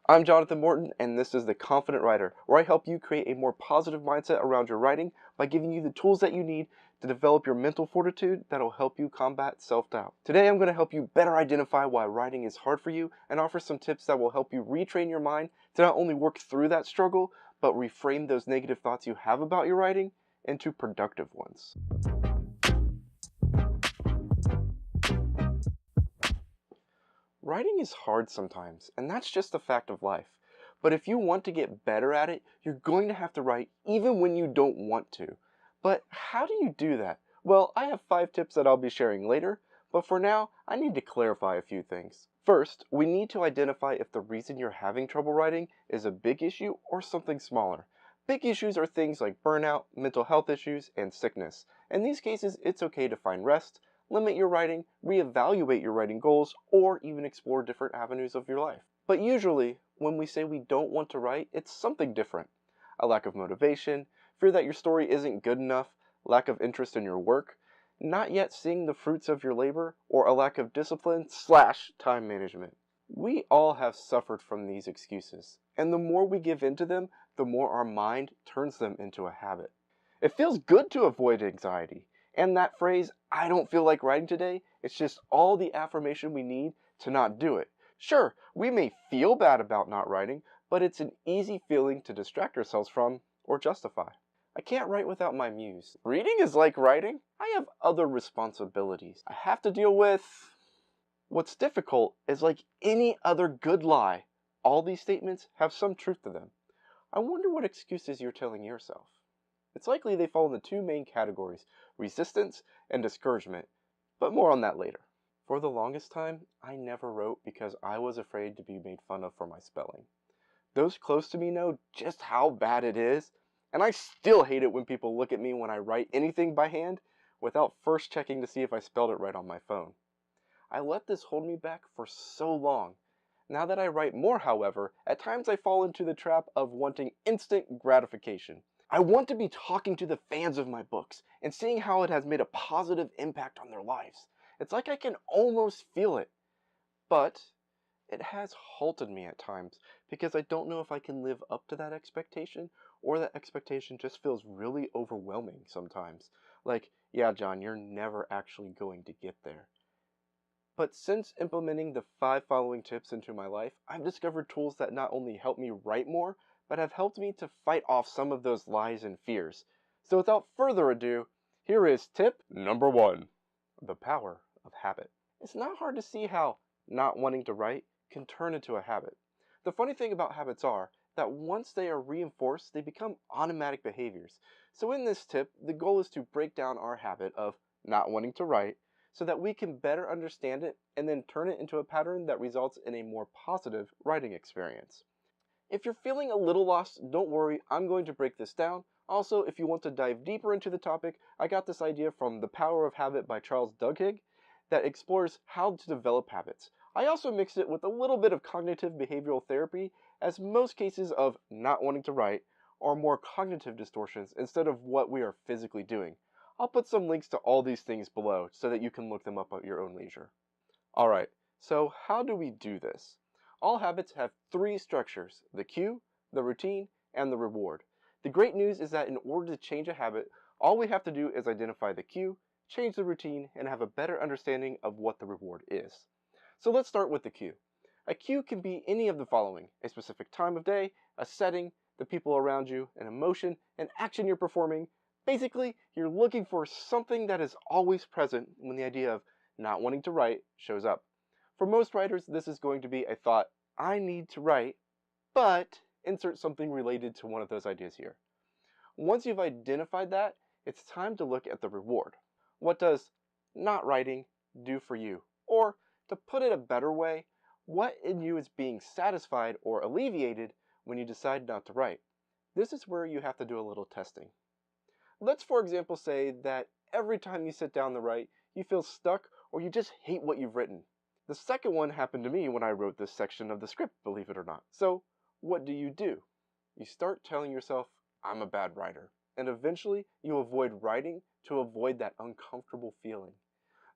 I'm Jonathan Morton, and this is The Confident Writer, where I help you create a more positive mindset around your writing by giving you the tools that you need to develop your mental fortitude that'll help you combat self-doubt. Today I'm going to help you better identify why writing is hard for you and offer some tips that will help you retrain your mind to not only work through that struggle, but reframe those negative thoughts you have about your writing into productive ones. Writing is hard sometimes, and that's just a fact of life. But if you want to get better at it, you're going to have to write even when you don't want to. But how do you do that? Well, I have 5 tips that I'll be sharing later, but for now, I need to clarify a few things. First, we need to identify if the reason you're having trouble writing is a big issue or something smaller. Big issues are things like burnout, mental health issues, and sickness. In these cases, it's okay to find rest, limit your writing, reevaluate your writing goals, or even explore different avenues of your life. But usually, when we say we don't want to write, it's something different. A lack of motivation, fear that your story isn't good enough, lack of interest in your work, not yet seeing the fruits of your labor, or a lack of discipline/time management. We all have suffered from these excuses, and the more we give into them, the more our mind turns them into a habit. It feels good to avoid anxiety. And that phrase, I don't feel like writing today, it's just all the affirmation we need to not do it. Sure, we may feel bad about not writing, but it's an easy feeling to distract ourselves from or justify. I can't write without my muse. Reading is like writing. I have other responsibilities I have to deal with. What's difficult is like any other good lie. All these statements have some truth to them. I wonder what excuses you're telling yourself. It's likely they fall into 2 main categories, resistance and discouragement, but more on that later. For the longest time, I never wrote because I was afraid to be made fun of for my spelling. Those close to me know just how bad it is, and I still hate it when people look at me when I write anything by hand without first checking to see if I spelled it right on my phone. I let this hold me back for so long. Now that I write more, however, at times I fall into the trap of wanting instant gratification. I want to be talking to the fans of my books and seeing how it has made a positive impact on their lives. It's like I can almost feel it. But it has halted me at times because I don't know if I can live up to that expectation, or that expectation just feels really overwhelming sometimes. Like, yeah, John, you're never actually going to get there. But since implementing the 5 following tips into my life, I've discovered tools that not only help me write more, but have helped me to fight off some of those lies and fears. So without further ado, here is tip number 1, the power of habit. It's not hard to see how not wanting to write can turn into a habit. The funny thing about habits are that once they are reinforced, they become automatic behaviors. So in this tip, the goal is to break down our habit of not wanting to write so that we can better understand it and then turn it into a pattern that results in a more positive writing experience. If you're feeling a little lost, don't worry, I'm going to break this down. Also, if you want to dive deeper into the topic, I got this idea from The Power of Habit by Charles Duhigg that explores how to develop habits. I also mixed it with a little bit of cognitive behavioral therapy, as most cases of not wanting to write are more cognitive distortions instead of what we are physically doing. I'll put some links to all these things below so that you can look them up at your own leisure. Alright, so how do we do this? All habits have 3 structures: the cue, the routine, and the reward. The great news is that in order to change a habit, all we have to do is identify the cue, change the routine, and have a better understanding of what the reward is. So let's start with the cue. A cue can be any of the following: a specific time of day, a setting, the people around you, an emotion, an action you're performing. Basically, you're looking for something that is always present when the idea of not wanting to write shows up. For most writers, this is going to be a thought, I need to write, but insert something related to one of those ideas here. Once you've identified that, it's time to look at the reward. What does not writing do for you? Or, to put it a better way, what in you is being satisfied or alleviated when you decide not to write? This is where you have to do a little testing. Let's, for example, say that every time you sit down to write, you feel stuck or you just hate what you've written. The second one happened to me when I wrote this section of the script, believe it or not. So, what do? You start telling yourself, I'm a bad writer. And eventually, you avoid writing to avoid that uncomfortable feeling.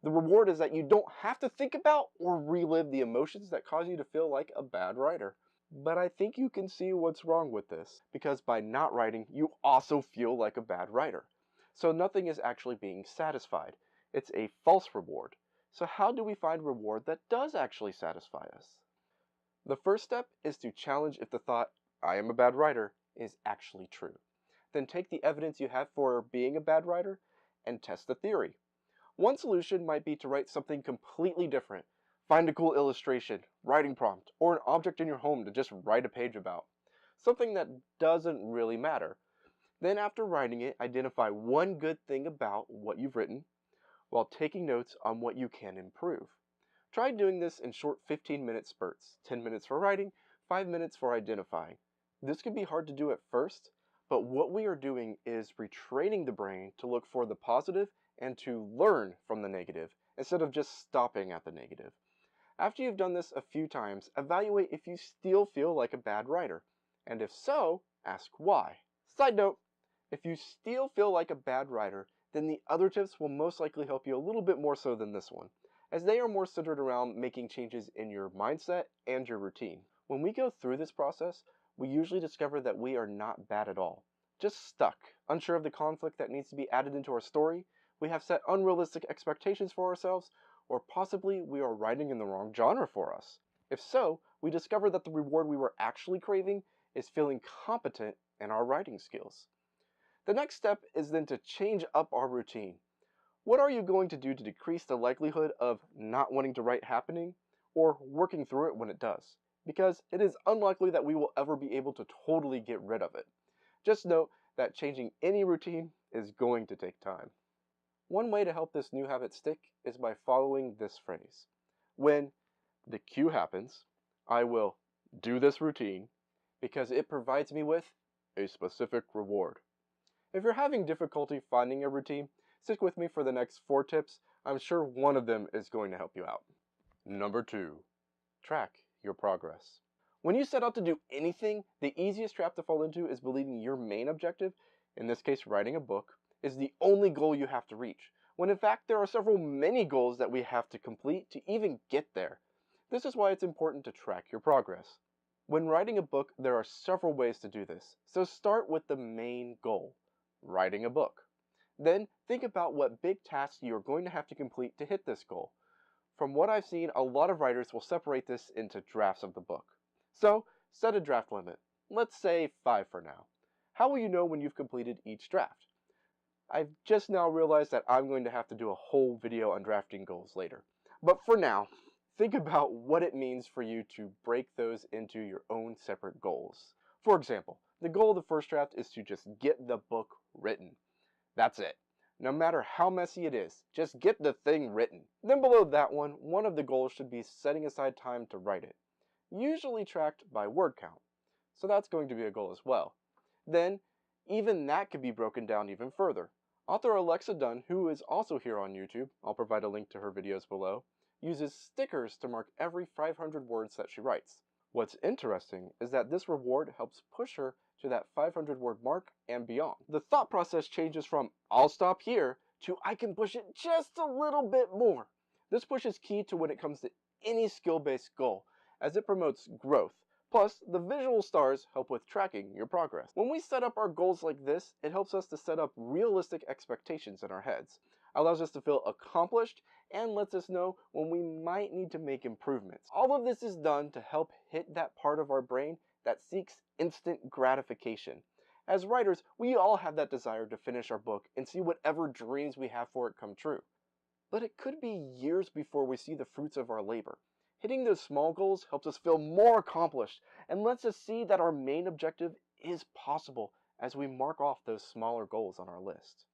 The reward is that you don't have to think about or relive the emotions that cause you to feel like a bad writer. But I think you can see what's wrong with this, because by not writing, you also feel like a bad writer. So nothing is actually being satisfied. It's a false reward. So how do we find reward that does actually satisfy us? The first step is to challenge if the thought, I am a bad writer, is actually true. Then take the evidence you have for being a bad writer and test the theory. One solution might be to write something completely different. Find a cool illustration, writing prompt, or an object in your home to just write a page about. Something that doesn't really matter. Then after writing it, identify one good thing about what you've written while taking notes on what you can improve. Try doing this in short 15-minute spurts, 10 minutes for writing, 5 minutes for identifying. This can be hard to do at first, but what we are doing is retraining the brain to look for the positive and to learn from the negative, instead of just stopping at the negative. After you've done this a few times, evaluate if you still feel like a bad writer, and if so, ask why. Side note, if you still feel like a bad writer, then the other tips will most likely help you a little bit more so than this one, as they are more centered around making changes in your mindset and your routine. When we go through this process, we usually discover that we are not bad at all, just stuck, unsure of the conflict that needs to be added into our story. We have set unrealistic expectations for ourselves, or possibly we are writing in the wrong genre for us. If so, we discover that the reward we were actually craving is feeling competent in our writing skills. The next step is then to change up our routine. What are you going to do to decrease the likelihood of not wanting to write happening, or working through it when it does? Because it is unlikely that we will ever be able to totally get rid of it. Just note that changing any routine is going to take time. One way to help this new habit stick is by following this phrase. When the cue happens, I will do this routine because it provides me with a specific reward. If you're having difficulty finding a routine, stick with me for the next 4 tips. I'm sure one of them is going to help you out. Number 2, track your progress. When you set out to do anything, the easiest trap to fall into is believing your main objective, in this case writing a book, is the only goal you have to reach, when in fact there are several many goals that we have to complete to even get there. This is why it's important to track your progress. When writing a book, there are several ways to do this, so start with the main goal, writing a book. Then think about what big tasks you're going to have to complete to hit this goal. From what I've seen, a lot of writers will separate this into drafts of the book. So, set a draft limit. Let's say 5 for now. How will you know when you've completed each draft? I've just now realized that I'm going to have to do a whole video on drafting goals later. But for now, think about what it means for you to break those into your own separate goals. For example, the goal of the first draft is to just get the book written. That's it. No matter how messy it is, just get the thing written. Then below that one of the goals should be setting aside time to write it, usually tracked by word count. So that's going to be a goal as well. Then, even that could be broken down even further. Author Alexa Dunn, who is also here on YouTube, I'll provide a link to her videos below, uses stickers to mark every 500 words that she writes. What's interesting is that this reward helps push her to that 500 word mark and beyond. The thought process changes from I'll stop here to I can push it just a little bit more. This push is key to when it comes to any skill-based goal, as it promotes growth. Plus, the visual stars help with tracking your progress. When we set up our goals like this, it helps us to set up realistic expectations in our heads, allows us to feel accomplished, and lets us know when we might need to make improvements. All of this is done to help hit that part of our brain that seeks instant gratification. As writers, we all have that desire to finish our book and see whatever dreams we have for it come true. But it could be years before we see the fruits of our labor. Hitting those small goals helps us feel more accomplished and lets us see that our main objective is possible as we mark off those smaller goals on our list.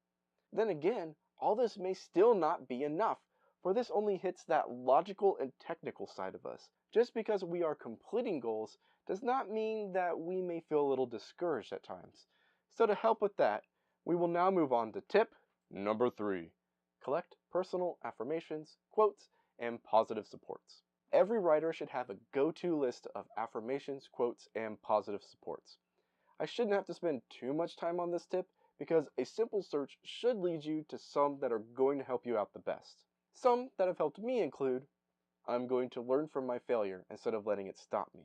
Then again, all this may still not be enough, for this only hits that logical and technical side of us. Just because we are completing goals does not mean that we may feel a little discouraged at times. So to help with that, we will now move on to tip number 3. Collect personal affirmations, quotes, and positive supports. Every writer should have a go-to list of affirmations, quotes, and positive supports. I shouldn't have to spend too much time on this tip because a simple search should lead you to some that are going to help you out the best. Some that have helped me include, I'm going to learn from my failure instead of letting it stop me.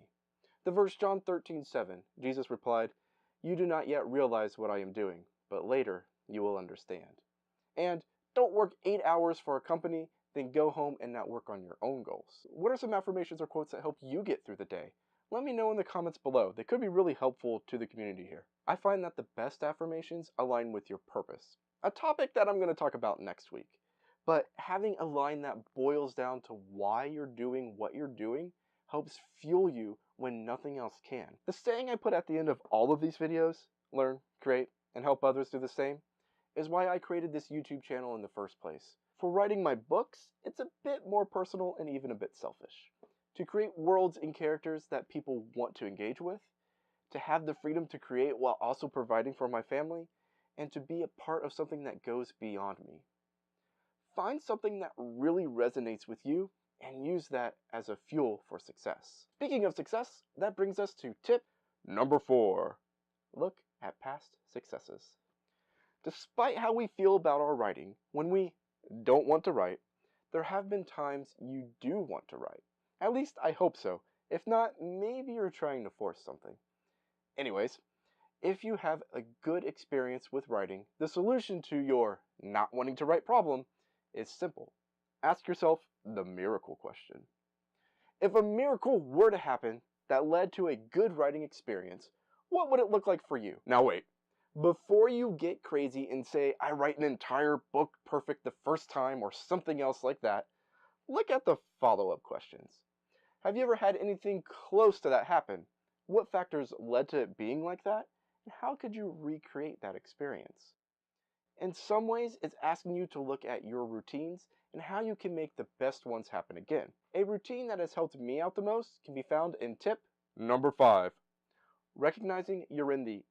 The verse John 13:7, Jesus replied, "You do not yet realize what I am doing, but later you will understand." And don't work 8 hours for a company, then go home and not work on your own goals. What are some affirmations or quotes that help you get through the day? Let me know in the comments below. They could be really helpful to the community here. I find that the best affirmations align with your purpose, a topic that I'm going to talk about next week. But having a line that boils down to why you're doing what you're doing helps fuel you when nothing else can. The saying I put at the end of all of these videos, learn, create, and help others do the same, is why I created this YouTube channel in the first place. For writing my books, it's a bit more personal and even a bit selfish. To create worlds and characters that people want to engage with, to have the freedom to create while also providing for my family, and to be a part of something that goes beyond me. Find something that really resonates with you and use that as a fuel for success. Speaking of success, that brings us to tip number 4. Look at past successes. Despite how we feel about our writing, when we don't want to write, there have been times you do want to write. At least I hope so. If not, maybe you're trying to force something. Anyways, if you have a good experience with writing, the solution to your not wanting to write problem is simple. Ask yourself the miracle question. If a miracle were to happen that led to a good writing experience, what would it look like for you? Now wait, before you get crazy and say, I write an entire book perfect the first time or something else like that, look at the follow-up questions. Have you ever had anything close to that happen? What factors led to it being like that? And how could you recreate that experience? In some ways, it's asking you to look at your routines and how you can make the best ones happen again. A routine that has helped me out the most can be found in tip number 5. Recognizing you're in the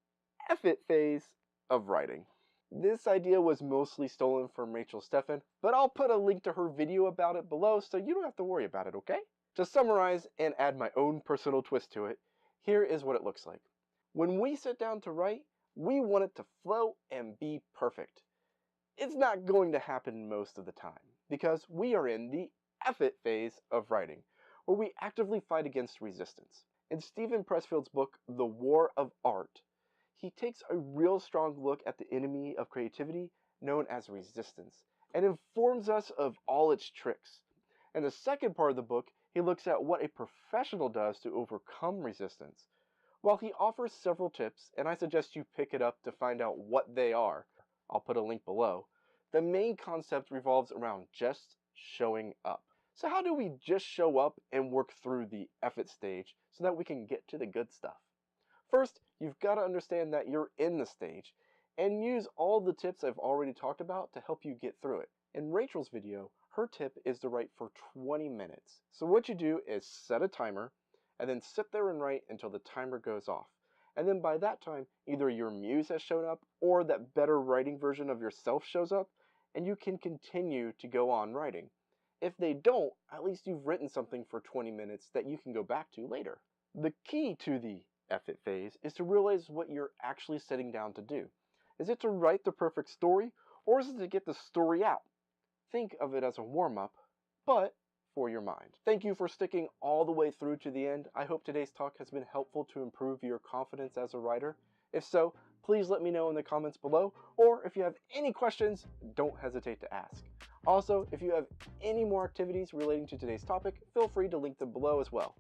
effet phase of writing. This idea was mostly stolen from Rachel Stephan, but I'll put a link to her video about it below so you don't have to worry about it, okay? To summarize and add my own personal twist to it, here is what it looks like. When we sit down to write, we want it to flow and be perfect. It's not going to happen most of the time because we are in the effet phase of writing, where we actively fight against resistance. In Steven Pressfield's book, The War of Art, he takes a real strong look at the enemy of creativity known as resistance and informs us of all its tricks. In the second part of the book, he looks at what a professional does to overcome resistance. While he offers several tips, and I suggest you pick it up to find out what they are, I'll put a link below, the main concept revolves around just showing up. So how do we just show up and work through the effort stage so that we can get to the good stuff? First, you've got to understand that you're in the stage and use all the tips I've already talked about to help you get through it. In Rachel's video, her tip is to write for 20 minutes. So what you do is set a timer and then sit there and write until the timer goes off. And then by that time, either your muse has shown up or that better writing version of yourself shows up, and you can continue to go on writing. If they don't, at least you've written something for 20 minutes that you can go back to later. The key to the effort phase is to realize what you're actually sitting down to do. Is it to write the perfect story, or is it to get the story out? Think of it as a warm-up, but for your mind. Thank you for sticking all the way through to the end. I hope today's talk has been helpful to improve your confidence as a writer. If so, please let me know in the comments below, or if you have any questions, don't hesitate to ask. Also, if you have any more activities relating to today's topic, feel free to link them below as well.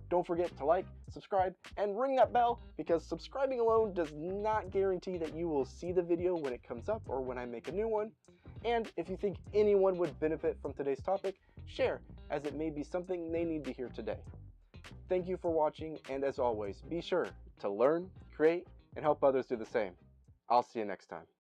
Don't forget to like, subscribe, and ring that bell, because subscribing alone does not guarantee that you will see the video when it comes up or when I make a new one. And if you think anyone would benefit from today's topic, share, as it may be something they need to hear today. Thank you for watching, and as always, be sure to learn, create, and help others do the same. I'll see you next time.